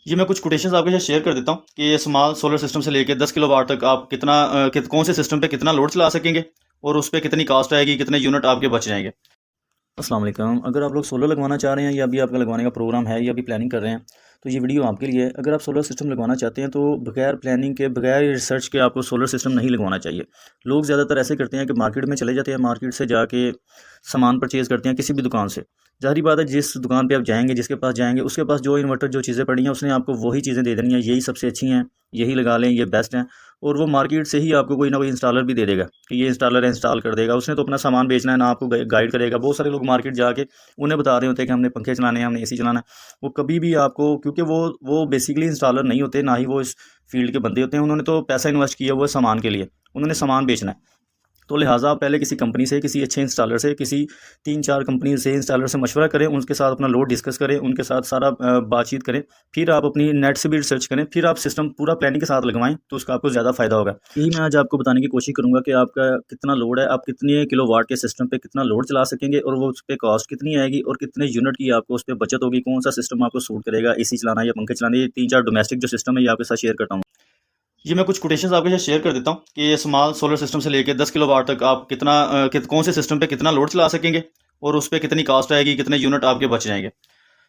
ये मैं कुछ कोटेशंस आपके साथ शेयर कर देता हूँ कि स्मॉल सोलर सिस्टम से लेके 10 किलोवाट तक आप कौन से सिस्टम पे कितना लोड चला सकेंगे और उस पे कितनी कॉस्ट आएगी, कितने यूनिट आपके बच जाएंगे। अस्सलाम वालेकुम। अगर आप लोग सोलर लगवाना चाह रहे हैं या अभी आपका लगवाने का प्रोग्राम है या अभी प्लानिंग कर रहे हैं तो ये वीडियो आपके लिए है। अगर आप सोलर सिस्टम लगवाना चाहते हैं तो बगैर प्लानिंग के, बगैर रिसर्च के आपको सोलर सिस्टम नहीं लगवाना चाहिए। लोग ज़्यादातर ऐसे करते हैं कि मार्केट में चले जाते हैं, मार्केट से जाके सामान परचेज़ करते हैं किसी भी दुकान से। ज़ाहिर बात है, जिस दुकान पे आप जाएंगे, जिसके पास जाएंगे, उसके पास जो इन्वर्टर, जो चीज़ें पड़ी हैं, उसने आपको वही चीज़ें दे देनी है, यही सबसे अच्छी हैं, यही लगा लें, ये बेस्ट हैं। और वो मार्केट से ही आपको कोई ना कोई इंस्टॉलर भी दे देगा कि ये इंस्टॉलर है, इंस्टॉल कर देगा। उसने तो अपना सामान बेचना है, ना आपको गाइड करेगा। बहुत सारे लोग मार्केट जाके उन्हें बता रहे होते हैं कि हमने पंखे चलाने हैं, हमने एसी चलाना है। वो कभी भी आपको, क्योंकि वो बेसिकली इंस्टॉलर नहीं होते, ना ही वो इस फील्ड के बंदे होते हैं। उन्होंने तो पैसा इन्वेस्ट किया हुआ है सामान के लिए, उन्होंने सामान बेचना है। तो लिहाजा आप पहले किसी कंपनी से, किसी अच्छे इंस्टॉलर से, किसी 3-4 कंपनी से, इंस्टॉलर से मशवरा करें, उनके साथ अपना लोड डिस्कस करें, उनके साथ सारा बातचीत करें। फिर आप अपनी नेट से भी रिसर्च करें, फिर आप सिस्टम पूरा प्लानिंग के साथ लगवाएं, तो उसका आपको ज़्यादा फ़ायदा होगा। यही मैं आज आपको बताने की कोशिश करूँगा कि आपका कितना लोड है, आप कितने किलोवाट के सिस्टम पे कितना लोड चला सकेंगे और वो उस पर कॉस्ट कितनी आएगी और कितने यूनिट की आपको उस पर बचत होगी, कौन सा सिस्टम आपको सूट करेगा, एसी चलाना या पंखे चलाना। ये 3-4 डोमेस्टिक जो सिस्टम है ये आपके साथ शेयर करता हूँ। ये मैं कुछ कोटेशंस आपके साथ शेयर कर देता हूँ कि स्मॉल सोलर सिस्टम से लेके 10 किलोवाट तक आप कौन से सिस्टम पे कितना लोड चला सकेंगे और उस पर कितनी कॉस्ट आएगी, कितने यूनिट आपके बच जाएंगे।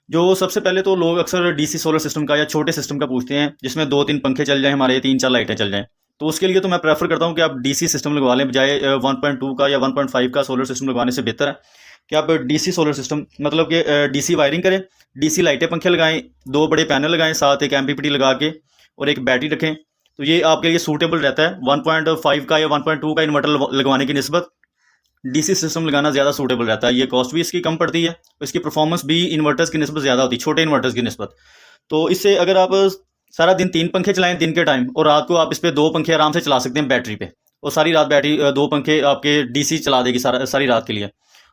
जो सबसे पहले तो लोग अक्सर डीसी सोलर सिस्टम का या छोटे सिस्टम का पूछते हैं जिसमें 2-3 पंखे चल जाएं, हमारे 3-4 लाइटें चल जाएं। तो उसके लिए तो मैं प्रेफर करता हूँ कि आप डीसी सिस्टम लगवा लें, बजाय 1.2 का या 1.5 का सोलर सिस्टम लगवाने से बेहतर है कि आप डीसी सोलर सिस्टम, मतलब कि डीसी वायरिंग करें, डीसी लाइटें पंखे लगाएं, 2 बड़े पैनल लगाएं, साथ एक एमपीपीटी लगा के और एक बैटरी रखें। तो ये आपके लिए सूटेबल रहता है। 1.5 का या 1.2 का इन्वर्टर लगवाने की निस्बत डीसी सिस्टम लगाना ज़्यादा सूटेबल रहता है। ये कॉस्ट भी इसकी कम पड़ती है, इसकी परफॉर्मेंस भी इन्वर्टर्स की निस्बत ज़्यादा होती है, छोटे इन्वर्टर्स की निस्बत। तो इससे अगर आप सारा दिन 3 पंखे चलाएं दिन के टाइम, और रात को आप इस पर 2 पंखे आराम से चला सकते हैं बैटरी पे, और सारी रात बैटरी 2 पंखे आपके डीसी चला देगी सारी रात के लिए।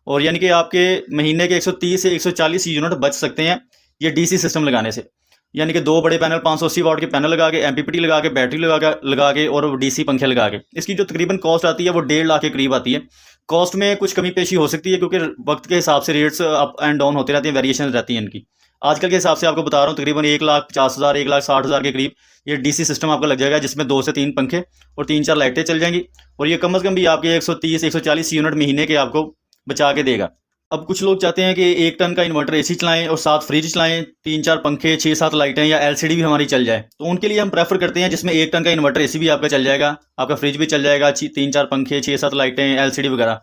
और यानी कि आपके महीने के 130 से 140 यूनिट बच सकते हैं ये डीसी सिस्टम लगाने से। यानी कि 2 बड़े पैनल 580 वाट के पैनल लगा के, एमपीपीटी लगा के, बैटरी लगा के और डीसी पंखे लगा के, इसकी जो तकरीबन कॉस्ट आती है वो 1.5 लाख के करीब आती है। कॉस्ट में कुछ कमी पेशी हो सकती है क्योंकि वक्त के हिसाब से रेट्स अप एंड डाउन होते रहते हैं, वेरिएशन रहती है इनकी। आजकल के हिसाब से आपको बता रहा हूँ तकरीबन 1,50,000 1,60,000 के करीब ये डीसी सिस्टम आपका लग जाएगा, जिसमें 2 से 3 पंखे और 3-4 लाइटें चल जाएंगी। और ये कम अज़ कम भी आपके 130-140 यूनिट महीने के आपको बचा के देगा। अब कुछ लोग चाहते हैं कि 1 टन का इन्वर्टर एसी चलाएं और साथ फ्रिज चलाएं, 3-4 पंखे, 6-7 लाइटें या एलसीडी भी हमारी चल जाए। तो उनके लिए हम प्रेफर करते हैं जिसमें 1 टन का इन्वर्टर एसी भी आपका चल जाएगा, आपका फ्रिज भी चल जाएगा, 3-4 पंखे, 6-7 लाइटें, एलसीडी वगैरह।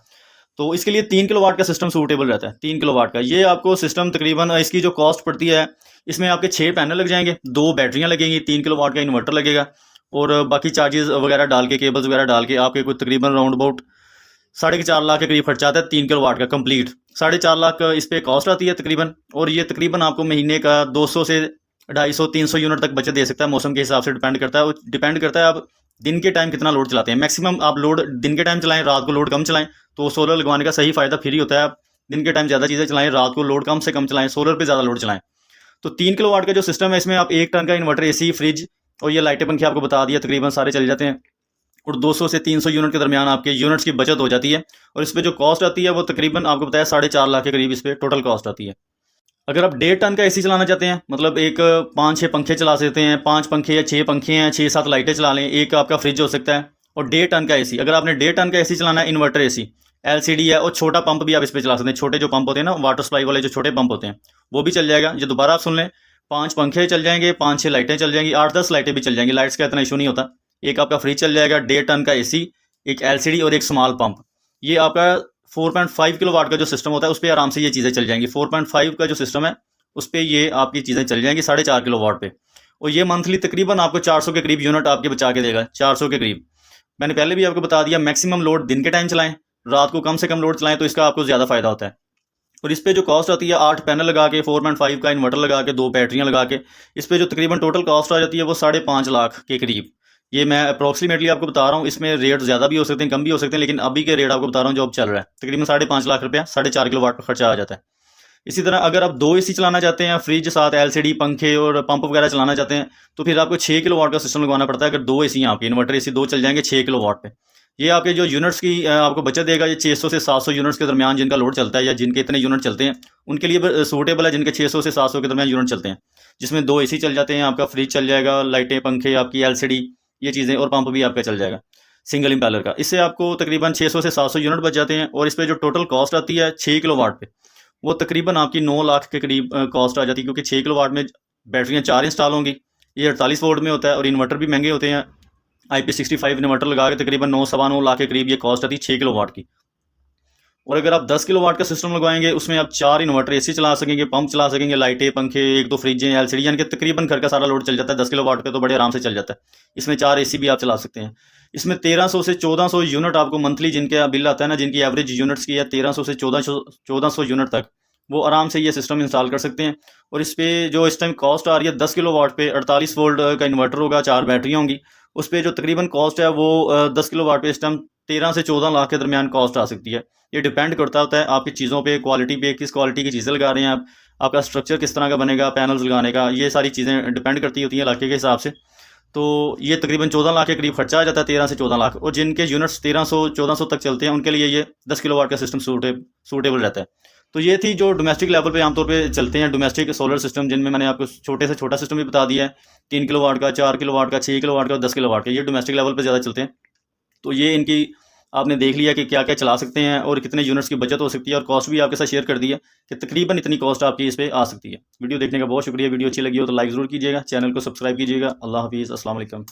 तो इसके लिए 3 किलोवाट का सिस्टम सूटेबल रहता है। 3 किलोवाट का ये आपको सिस्टम तकरीबन, इसकी जो कॉस्ट पड़ती है, इसमें आपके 6 पैनल लग जाएंगे, 2 बैटरियाँ लगेंगी, 3 किलोवाट का इन्वर्टर लगेगा, और बाकी चार्जेस वगैरह डाल के, केबल्स वगैरह डाल के आपके कुछ तकरीबन राउंड अबाउट 4.5 लाख के करीब खर्चा आता है 3 किलोवाट का कंप्लीट। 4.5 लाख इस पे कॉस्ट आती है तकरीबन, और ये तकरीबन आपको महीने का 200 से 250-300 यूनिट तक बचत दे सकता है। मौसम के हिसाब से डिपेंड करता है, डिपेंड करता है आप दिन के टाइम कितना लोड चलाते हैं। मैक्सिमम आप लोड दिन के टाइम चलाएं, रात को लोड कम चलाएं, तो सोलर लगवाने का सही फ़ायदा फिर ही होता है। आप दिन के टाइम ज़्यादा चीज़ें चलाएं, रात को लोड कम से कम चलाएं, सोलर पे ज़्यादा लोड चलाएं। तो 3 किलोवाट का जो सिस्टम है, इसमें आप 1 टन का इन्वर्टर, एसी, फ्रिज और ये लाइटें पंखे आपको बता दिया तकरीबन सारे चल जाते हैं, और 200 से 300 यूनिट के दरमियान आपके यूनिट्स की बचत हो जाती है। और इस पर जो कॉस्ट आती है वो तकरीबन आपको बताया 4.5 लाख के करीब इस पर टोटल कॉस्ट आती है। अगर आप 1.5 टन का एसी चलाना चाहते हैं, मतलब एक 5-6 पंखे चला सकते हैं, 5 पंखे या 6 पंखे हैं, 6-7 लाइटें चला लें, एक आपका फ्रिज हो सकता है, और 1.5 टन का एसी। अगर आपने 1.5 टन का एसी चलाना है, इन्वर्टर एसी, एलसीडी है, और छोटा पंप भी आप इस पर चला सकते हैं। छोटे जो पंप होते हैं ना, वाटर सप्लाई वाले जो छोटे पंप होते हैं, वो भी चल जाएगा। जो दोबारा आप सुन लें, 5 पंखे चल जाएंगे, 5-6 लाइटें चल जाएंगी, 8-10 लाइटें भी चल जाएंगी, लाइट्स का इतना इशू नहीं होता। एक आपका फ्रिज चल जाएगा, 1.5 टन का एसी, एक एलसीडी और एक स्मॉल पंप। ये आपका 4.5 किलोवाट का जो सिस्टम होता है उस पर आराम से ये चीज़ें चल जाएंगी। 4.5 का जो सिस्टम है उस पर ये आपकी चीज़ें चल जाएंगी 4.5 किलोवाट पे, और ये मंथली तकरीबन आपको 400 के करीब यूनिट आपके बचा के देगा, 400 के करीब। मैंने पहले भी आपको बता दिया, मैक्सिमम लोड दिन के टाइम चलाएं, रात को कम से कम लोड चलाएं, तो इसका आपको ज़्यादा फायदा होता है। और इस पर जो कॉस्ट आती है, 8 पैनल लगा के, 4.5 का इन्वर्टर लगा के, 2 बैटरियाँ लगा के, इस पर जो तकरीबन टोटल कॉस्ट आ जाती है वो 5.5 लाख के करीब। ये मैं अप्रॉक्सीमेटली आपको बता रहा हूँ, इसमें रेट ज़्यादा भी हो सकते हैं, कम भी हो सकते हैं, लेकिन अभी के रेट आपको बता रहा हूँ जो अब चल रहा है, तकरीबन 5.5 लाख रुपया 4.5 किलोवाट का खर्चा आ जाता है। इसी तरह अगर आप 2 एसी चलाना चाहते हैं, फ्रिज, साथ एलसीडी, पंखे और पंप वगैरह चलाना चाहते हैं, तो फिर आपको 6 किलोवाट का सिस्टम लगवाना पड़ता है। अगर 2 एसी हैं आपके, इन्वर्टर एसी 2 चल जाएंगे 6 किलोवाट पे। ये आपके जो यूनिट्स की आपको बचत देगा, ये 600 से 700 यूनिट्स के दरमियान जिनका लोड चलता है या जिनके इतने यूनिट चलते हैं उनके लिए सूटेबल है, जिनके 600 से 700 के दरमियान यूनिट चलते हैं, जिसमें 2 एसी चल जाते हैं, आपका फ्रिज चल जाएगा, लाइटें, पंखे, आपकी एलसीडी, ये चीज़ें, और पंप भी आपका चल जाएगा सिंगल इम्पैलर का। इससे आपको तकरीबन 600 से 700 यूनिट बच जाते हैं। और इस पर जो टोटल कॉस्ट आती है 6 किलोवाट पे, वो तकरीबन आपकी 9 लाख के करीब कॉस्ट आ जाती है, क्योंकि 6 किलोवाट में बैटरियाँ 4 इंस्टॉल होंगी। ये 48 वोल्ट में होता है और इन्वर्टर भी महंगे होते हैं। IP65 इन्वर्टर लगा के तकरीबन 9-9.25 लाख के करीब ये कॉस्ट आती है 6 किलोवाट की। और अगर आप 10 किलोवाट का सिस्टम लगवाएंगे, उसमें आप 4 इन्वर्टर एसी चला सकेंगे, पंप चला सकेंगे, लाइटें, पंखे, 1-2 फ्रिजें, एलसीडी, यानी कि तकरीबन घर का सारा लोड चल जाता है। 10 किलोवाट पे तो बड़े आराम से चल जाता है। इसमें 4 एसी भी आप चला सकते हैं। इसमें 1300 से 1400 यूनिट आपको मंथली, जिनके बिल आता है ना, जिनकी एवरेज यूनिट्स की है 1300 से 1400 यूनिट तक, वो आराम से ये सिस्टम इंस्टॉल कर सकते हैं। और इस पर जो इस टाइम कॉस्ट आ रही है 10 किलोवाट पे, 48 वोल्ट का इन्वर्टर होगा, 4 बैटरियाँ होंगी, उस पर जो तकरीबन कॉस्ट है वो 10 किलोवाट पे इस टाइम 13 से 14 लाख के दरमियान कॉस्ट आ सकती है। ये डिपेंड करता होता है आपकी चीज़ों पे, क्वालिटी पे, किस क्वालिटी की चीज़ें लगा रहे हैं आप, आपका स्ट्रक्चर किस तरह का बनेगा, पैनल्स लगाने का, ये सारी चीज़ें डिपेंड करती होती हैं इलाके के हिसाब से। तो ये तकरीबन 14 लाख के करीब खर्चा आ जाता है, 13 से 14 लाख। और जिनके यूनिट्स 1300-1400 तक चलते हैं उनके लिए ये 10 किलोवाट का सिस्टम सूटेबल रहता है। तो ये थी जो डोमेस्टिक लेवल पे आमतौर पे चलते हैं डोमेस्टिक सोलर सिस्टम, जिनमें मैंने आपको छोटे से छोटा सिस्टम भी बता दिया है, 3 किलोवाट का, 4 किलोवाट का, 6 किलोवाट का और 10 किलोवाट का। ये डोमेस्टिक लेवल पे ज़्यादा चलते हैं। तो ये इनकी आपने देख लिया कि क्या क्या चला सकते हैं और कितने यूनिट्स की बचत हो सकती है, और कॉस्ट भी आपके साथ शेयर कर दी है कि तकरीबन इतनी कॉस्ट आपकी इस पर आ सकती है। वीडियो देखने का बहुत शुक्रिया। वीडियो अच्छी लगी हो तो लाइक ज़रूर कीजिएगा, चैनल को सब्सक्राइब कीजिएगा। अल्लाह हाफिज़, अस्सलाम वालेकुम।